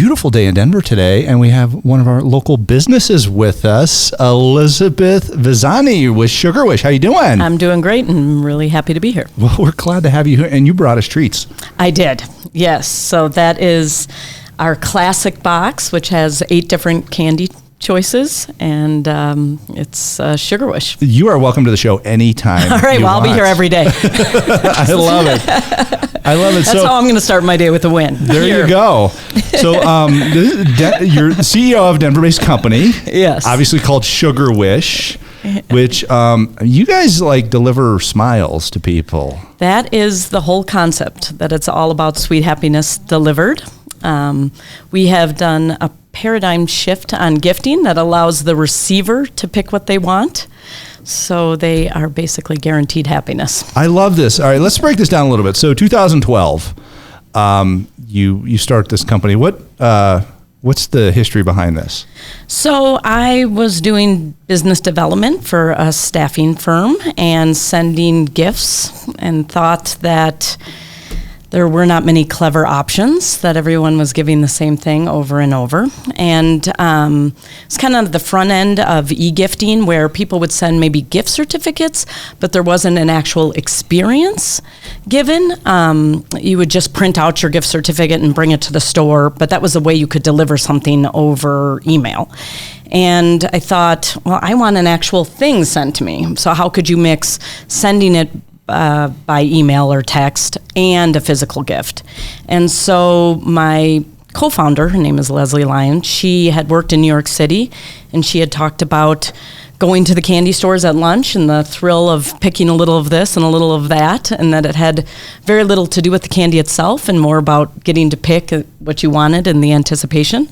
beautiful day in Denver today, and we have one of our local businesses with us, Elisabeth Vezzani with Sugarwish. How you doing? I'm doing great and really happy to be here. Well, we're glad to have you here, and you brought us treats. I did, yes. So that is our classic box, which has 8 different candy choices, and it's Sugarwish. You are welcome to the show anytime. All right, I'll be here every day. I love it. That's how I'm going to start my day, with a win. There you go. So you're CEO of a Denver-based company. Yes. Obviously called Sugarwish, which you guys deliver smiles to people. That is the whole concept, that it's all about sweet happiness delivered. We have done a paradigm shift on gifting that allows the receiver to pick what they want. So they are basically guaranteed happiness. I love this. All right, let's break this down a little bit. So 2012, you start this company. What's the history behind this? So I was doing business development for a staffing firm and sending gifts, and thought that there were not many clever options, that everyone was giving the same thing over and over. And it's kind of the front end of e-gifting, where people would send maybe gift certificates, but there wasn't an actual experience given. You would just print out your gift certificate and bring it to the store, but that was a way you could deliver something over email. And I thought, well, I want an actual thing sent to me. So how could you mix sending it by email or text and a physical gift? And so my co-founder, her name is Leslie Lyon, she had worked in New York City, and she had talked about going to the candy stores at lunch and the thrill of picking a little of this and a little of that, and that it had very little to do with the candy itself and more about getting to pick what you wanted and the anticipation.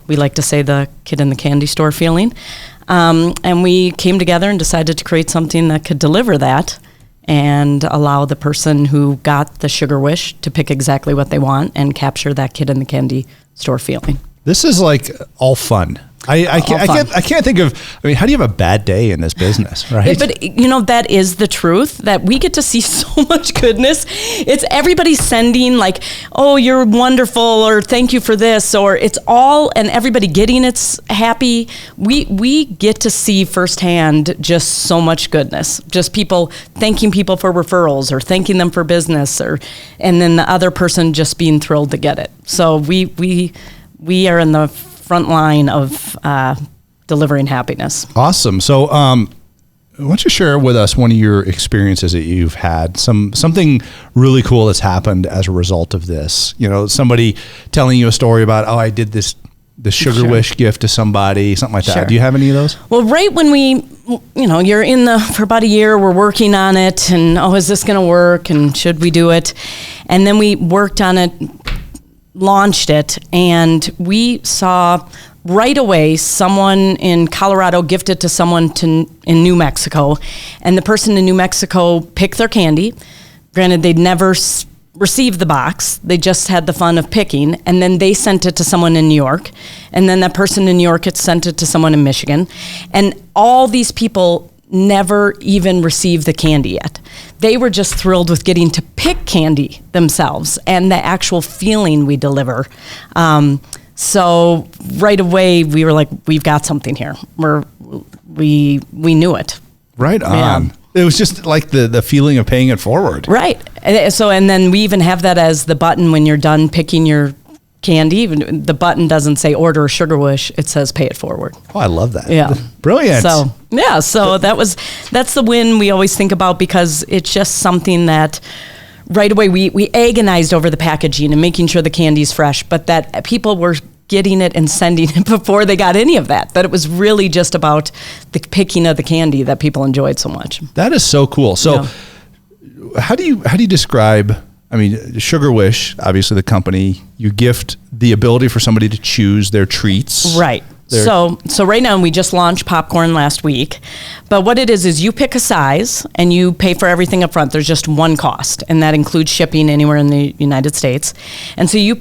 We like to say the kid in the candy store feeling. And we came together and decided to create something that could deliver that and allow the person who got the Sugarwish to pick exactly what they want and capture that kid in the candy store feeling. This is all fun. I can't think of, how do you have a bad day in this business, right? But that is the truth, that we get to see so much goodness. It's everybody sending oh, you're wonderful, or thank you for this, or it's all, and everybody getting it's happy. We get to see firsthand just so much goodness. Just people thanking people for referrals or thanking them for business, and then the other person just being thrilled to get it. So we are in the front line of delivering happiness. Awesome. So why don't you share with us one of your experiences that you've had, something really cool that's happened as a result of this? Somebody telling you a story about, I did the Sugarwish gift to somebody, something like that. Sure. Do you have any of those? Well, right when you're for about a year, we're working on it, and is this going to work, and should we do it? And then we worked on it, launched it, and we saw right away someone in Colorado gifted to someone in New Mexico, and the person in New Mexico picked their candy. Granted, they'd never received the box. They just had the fun of picking, and then they sent it to someone in New York, and then that person in New York had sent it to someone in Michigan, and all these people never even received the candy yet. They were just thrilled with getting to pick candy themselves and the actual feeling we deliver. So right away we were like, we've got something here. We knew it. Right on. Yeah. It was just the feeling of paying it forward. Right. And then we even have that as the button when you're done picking your candy. The button doesn't say order a Sugarwish, it says pay it forward. Oh, I love that. Yeah. Brilliant. So that's the win we always think about, because it's just something that right away we agonized over the packaging and making sure the candy's fresh, but that people were getting it and sending it before they got any of that it was really just about the picking of the candy that people enjoyed so much. That is so cool. So how do you describe, Sugarwish, obviously the company, you gift the ability for somebody to choose their treats. Right. So right now, we just launched popcorn last week, but what it is you pick a size and you pay for everything up front. There's just one cost, and that includes shipping anywhere in the United States. And so you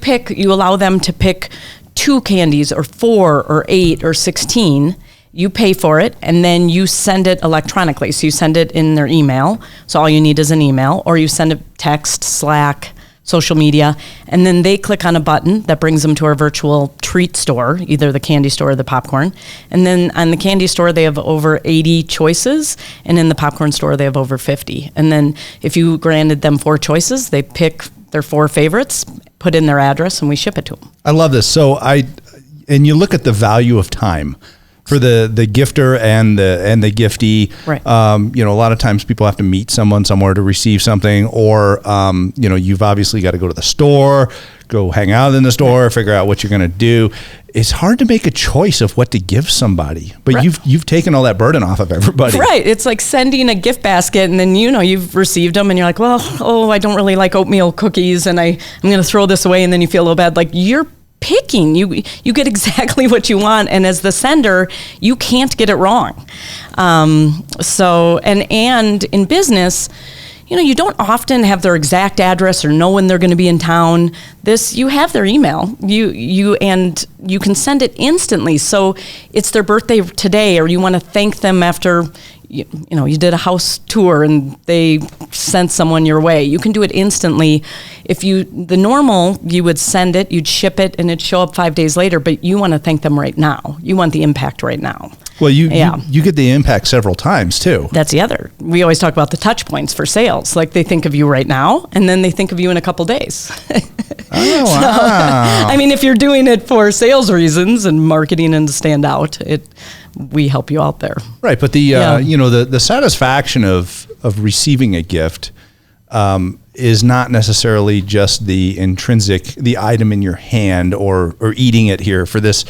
allow them to pick 2 candies or 4 or 8 or 16. You pay for it, and then you send it electronically. So you send it in their email. So all you need is an email, or you send a text, Slack, social media, and then they click on a button that brings them to our virtual treat store, either the candy store or the popcorn. And then on the candy store, they have over 80 choices, and in the popcorn store, they have over 50. And then if you granted them 4 choices, they pick their 4 favorites, put in their address, and we ship it to them. I love this. So and you look at the value of time for the gifter and the giftee. Right. A lot of times people have to meet someone somewhere to receive something, or you've obviously got to go to the store, go hang out in the store, figure out what you're going to do. It's hard to make a choice of what to give somebody, but right. you've taken all that burden off of everybody. Right. It's like sending a gift basket, and then you've received them, and you're like, well, I don't really like oatmeal cookies, and I'm going to throw this away, and then you feel a little bad. Like, you're picking, you get exactly what you want, and as the sender, you can't get it wrong. So in business, you don't often have their exact address or know when they're going to be in town. You have their email. You can send it instantly. So it's their birthday today, or you want to thank them after you did a house tour and they sent someone your way. You can do it instantly. The normal, you would send it, you'd ship it, and it'd show up 5 days later, but you want to thank them right now. You want the impact right now. Well, you get the impact several times too. That's the other. We always talk about the touch points for sales. Like, they think of you right now, and then they think of you in a couple days. Oh, wow. I mean, if you're doing it for sales reasons and marketing and to stand out, we help you out there. Right, but the satisfaction of receiving a gift is not necessarily just the item in your hand or eating it here. For this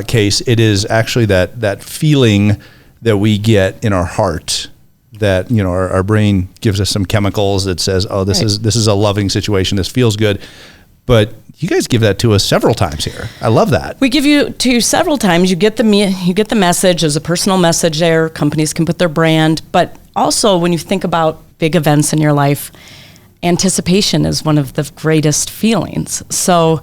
case, it is actually that feeling that we get in our heart, that our brain gives us some chemicals that says, oh, this is a loving situation, this feels good. But you guys give that to us several times here. I love that. We give you to several times. You get the message. There's a personal message there. Companies can put their brand. But also, when you think about big events in your life, anticipation is one of the greatest feelings. So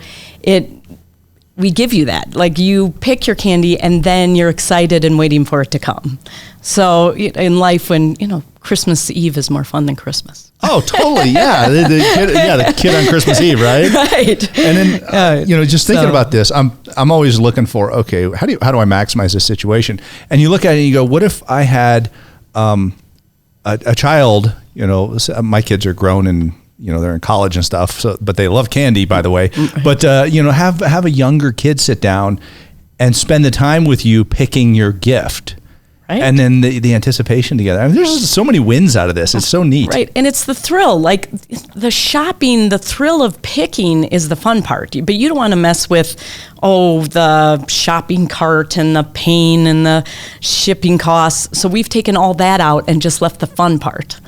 we give you that. Like, you pick your candy and then you're excited and waiting for it to come. So in life, when, Christmas Eve is more fun than Christmas. Oh, totally. Yeah. The kid on Christmas Eve, right? Right. And then, just thinking about this, I'm always looking for, okay, how do I maximize this situation? And you look at it and you go, what if I had a child, my kids are grown and, they're in college and stuff, but they love candy, by the way. But, have a younger kid sit down and spend the time with you picking your gift. Right. And then the anticipation together. I mean, there's just so many wins out of this. It's so neat. Right. And it's the thrill. Like, the shopping, the thrill of picking is the fun part. But you don't want to mess with, the shopping cart and the pain and the shipping costs. So we've taken all that out and just left the fun part.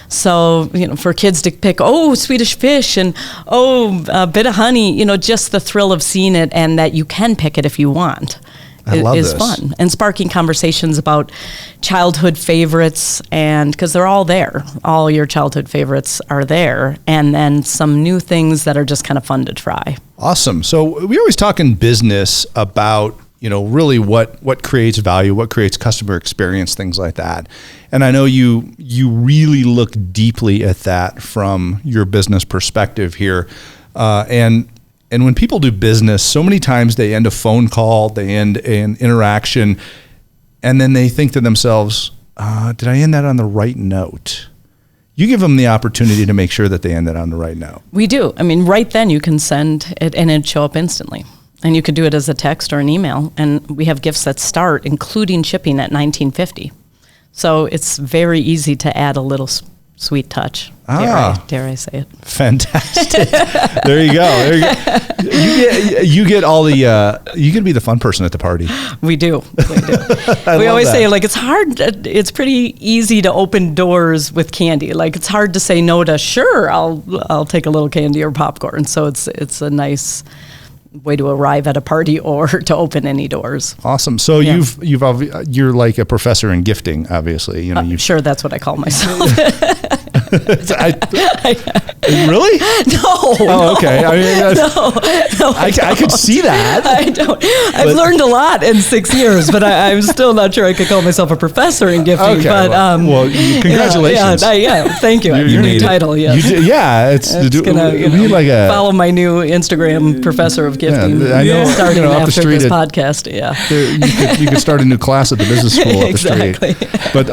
So, for kids to pick, Swedish fish and, a bit of honey, just the thrill of seeing it and that you can pick it if you want. I love is this. Fun, and sparking conversations about childhood favorites, and because they're all there, all your childhood favorites are there, and then some new things that are just kind of fun to try. Awesome. So we always talk in business about really what creates value, what creates customer experience, things like that. And I know you really look deeply at that from your business perspective here, And when people do business, so many times they end a phone call, they end an interaction, and then they think to themselves, did I end that on the right note? You give them the opportunity to make sure that they end it on the right note. We do. I mean, right then you can send it and it'd show up instantly. And you could do it as a text or an email. And we have gifts that start, including shipping, at $19.50. So it's very easy to add a little sweet touch. Dare I say it? Fantastic. There you go. You get all the. You get to be the fun person at the party. We do. We always say, like, it's hard. It's pretty easy to open doors with candy. Like, it's hard to say no to. Sure, I'll take a little candy or popcorn. So it's a nice way to arrive at a party or to open any doors. Awesome. So you're like a professor in gifting, obviously. Sure, that's what I call myself. Really? No. Oh, okay. I mean, I could see that. I don't. I've learned a lot in 6 years, but I'm still not sure I could call myself a professor in gifting. Okay. But Congratulations. Thank you. Your new title. Yes. It's gonna follow my new Instagram professor of gifting. Yeah, I know. Starting up the after street this podcast. Yeah. You could start a new class at the business school up the Exactly. street. But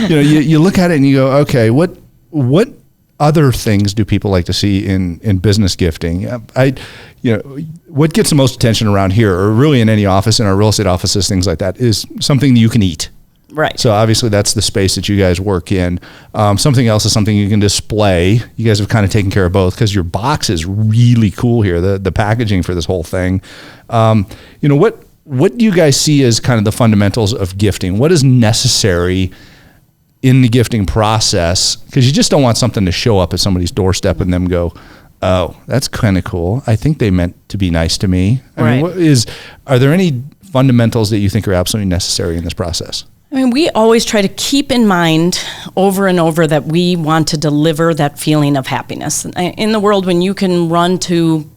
you look at it and you go, okay, what other things do people like to see in business gifting? What gets the most attention around here, or really in any office, in our real estate offices, things like that, is something that you can eat. Right. So obviously that's the space that you guys work in. Something else is something you can display. You guys have kind of taken care of both, because your box is really cool here. The packaging for this whole thing. What do you guys see as kind of the fundamentals of gifting? What is necessary in the gifting process? Because you just don't want something to show up at somebody's doorstep and them go, oh, that's kind of cool. I think they meant to be nice to me. I mean, are there any fundamentals that you think are absolutely necessary in this process? I mean, we always try to keep in mind over and over that we want to deliver that feeling of happiness. In the world when you can run to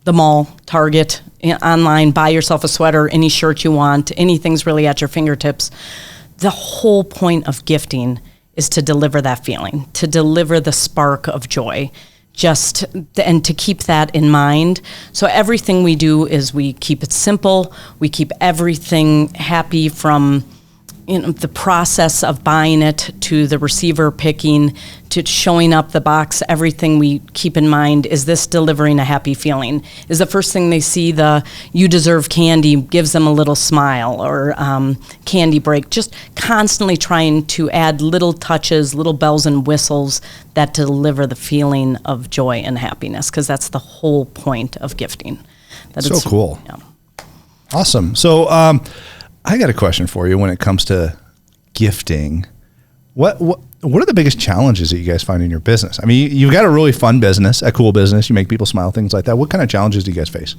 the mall, Target, online, buy yourself a sweater, any shirt you want, anything's really at your fingertips, the whole point of gifting is to deliver that feeling, to deliver the spark of joy, and to keep that in mind. So everything we do is we keep it simple, we keep everything happy, from the process of buying it to the receiver picking to showing up the box. Everything we keep in mind, is this delivering a happy feeling? Is the first thing they see the "you deserve candy" gives them a little smile, or candy break? Just constantly trying to add little touches, little bells and whistles that deliver the feeling of joy and happiness, because that's the whole point of gifting. So cool. Yeah. Awesome. So I got a question for you when it comes to gifting. What are the biggest challenges that you guys find in your business? I mean, you've got a really fun business, a cool business. You make people smile, things like that. What kind of challenges do you guys face?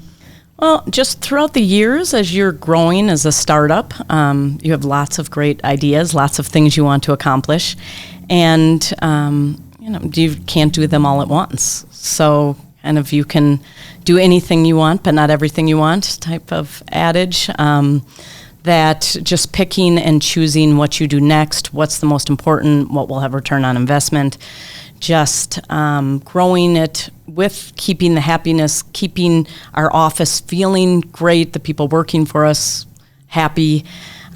Well, just throughout the years, as you're growing as a startup, you have lots of great ideas, lots of things you want to accomplish, and you can't do them all at once. So kind of you can do anything you want, but not everything you want type of adage. That just picking and choosing what you do next, what's the most important, what will have return on investment, just growing it with keeping the happiness, keeping our office feeling great, the people working for us happy,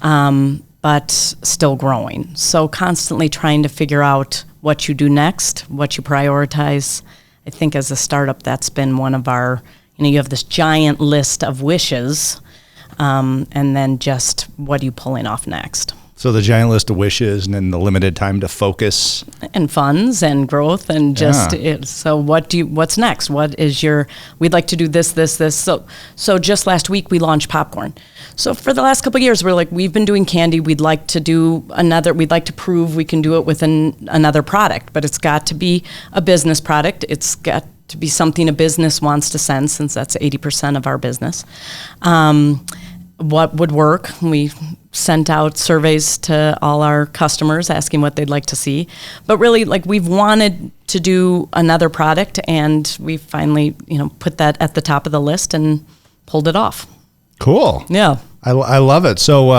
but still growing. So constantly trying to figure out what you do next, what you prioritize. I think as a startup, that's been one of our, you have this giant list of wishes, and then just what are you pulling off next? So the giant list of wishes, and then the limited time to focus, and funds and growth, and just so what's next? What is we'd like to do this. So just last week we launched popcorn. So for the last couple of years, we've been doing candy. We'd like to do another. We'd like to prove we can do it with another product, but it's got to be a business product. It's got to be something a business wants to send, since that's 80% of our business. What would work? We sent out surveys to all our customers asking what they'd like to see. But really, we've wanted to do another product, and we finally, put that at the top of the list and pulled it off. Cool. Yeah. I love it. So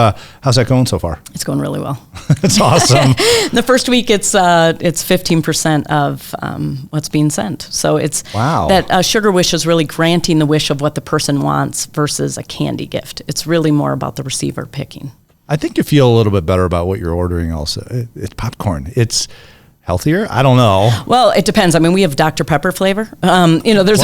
how's that going so far? It's going really well. That's awesome. The first week, it's 15% of what's being sent. So it's that Sugarwish is really granting the wish of what the person wants versus a candy gift. It's really more about the receiver picking. I think you feel a little bit better about what you're ordering also. It's popcorn. It's healthier? I don't know. Well, it depends. I mean, we have Dr. Pepper flavor. There's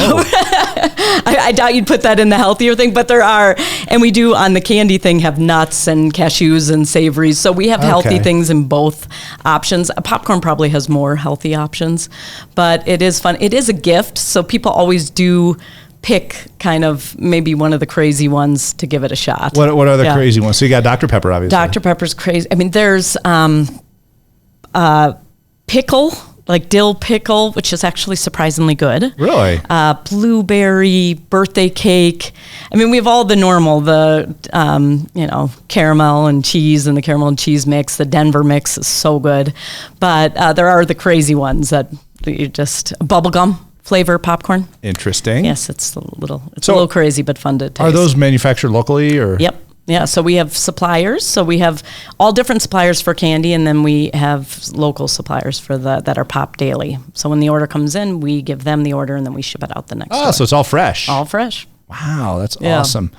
I doubt you'd put that in the healthier thing, but there are, and we do on the candy thing have nuts and cashews and savories. So we have healthy things in both options. Popcorn probably has more healthy options, but it is fun. It is a gift, so people always do pick kind of maybe one of the crazy ones to give it a shot. What are the crazy ones? So you got Dr. Pepper, obviously. Dr. Pepper's crazy. I mean, there's pickle like dill pickle, which is actually surprisingly good. Really? Blueberry, birthday cake. I mean, we have all the normal, the, caramel and cheese and the caramel and cheese mix. The Denver mix is so good. But there are the crazy ones that you just, bubblegum flavor popcorn. Interesting. Yes, it's a little crazy, but fun to taste. Are those manufactured locally or? Yep. Yeah, so we have suppliers. So we have all different suppliers for candy, and then we have local suppliers for that are Pop Daily. So when the order comes in, we give them the order, and then we ship it out the next day. So it's all fresh. All fresh. Wow, that's awesome.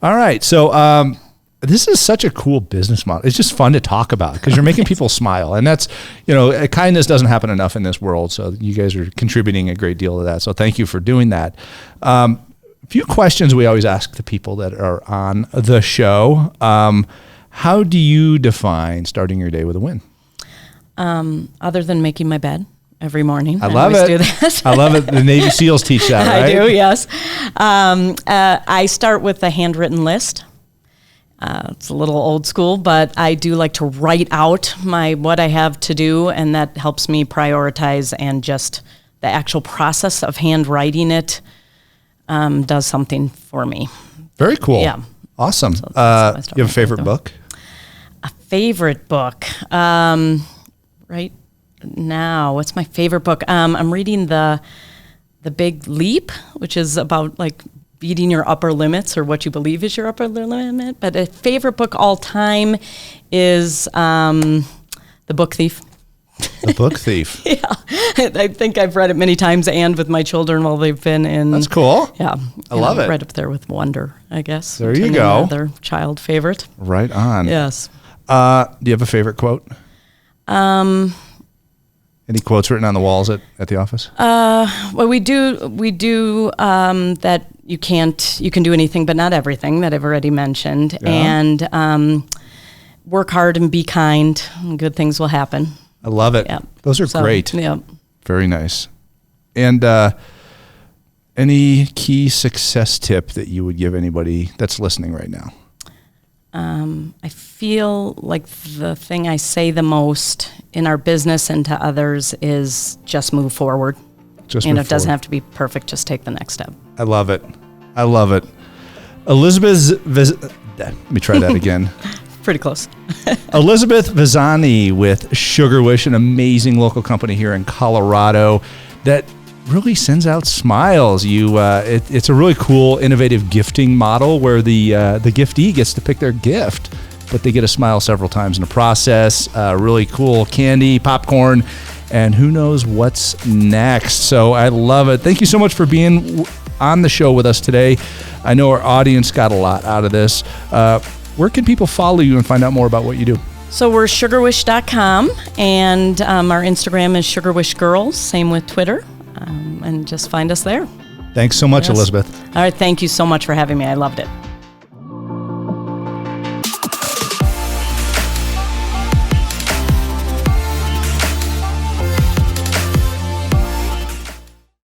All right, so this is such a cool business model. It's just fun to talk about because you're making people smile, and that's kindness doesn't happen enough in this world. So you guys are contributing a great deal to that. So thank you for doing that. Few questions we always ask the people that are on the show. How do you define starting your day with a win? Other than making my bed every morning. I love it. Do that. I love it. The Navy SEALs teach that, right? I do, yes. I start with a handwritten list. It's a little old school, but I do like to write out what I have to do, and that helps me prioritize, and just the actual process of handwriting it does something for me. Very cool. Yeah. Awesome. So you have a favorite book? A favorite book? Right now, what's my favorite book? I'm reading The Big Leap, which is about like beating your upper limits, or what you believe is your upper limit. But a favorite book all time is The Book Thief. The Book Thief. Yeah, I think I've read it many times, and with my children while they've been in. That's cool. Yeah, I love it. Right up there with Wonder, I guess. There you go. Another child favorite. Right on. Yes. Do you have a favorite quote? Any quotes written on the walls at the office? Well, we do that you can do anything but not everything that I've already mentioned, and work hard and be kind, and good things will happen. I love it. Yep. Those are great. Yeah. Very nice. And any key success tip that you would give anybody that's listening right now? I feel like the thing I say the most in our business and to others is just move forward. It doesn't have to be perfect. Just take the next step. I love it. I love it. Elisabeth let me try that again. Pretty close. Elisabeth Vezzani with Sugarwish, an amazing local company here in Colorado that really sends out smiles. It's a really cool, innovative gifting model where the giftee gets to pick their gift, but they get a smile several times in the process. Really cool candy, popcorn, and who knows what's next. So I love it. Thank you so much for being on the show with us today. I know our audience got a lot out of this. Where can people follow you and find out more about what you do? So we're sugarwish.com, and our Instagram is sugarwishgirls, same with Twitter, and just find us there. Thanks so much, Elisabeth. All right, thank you so much for having me. I loved it.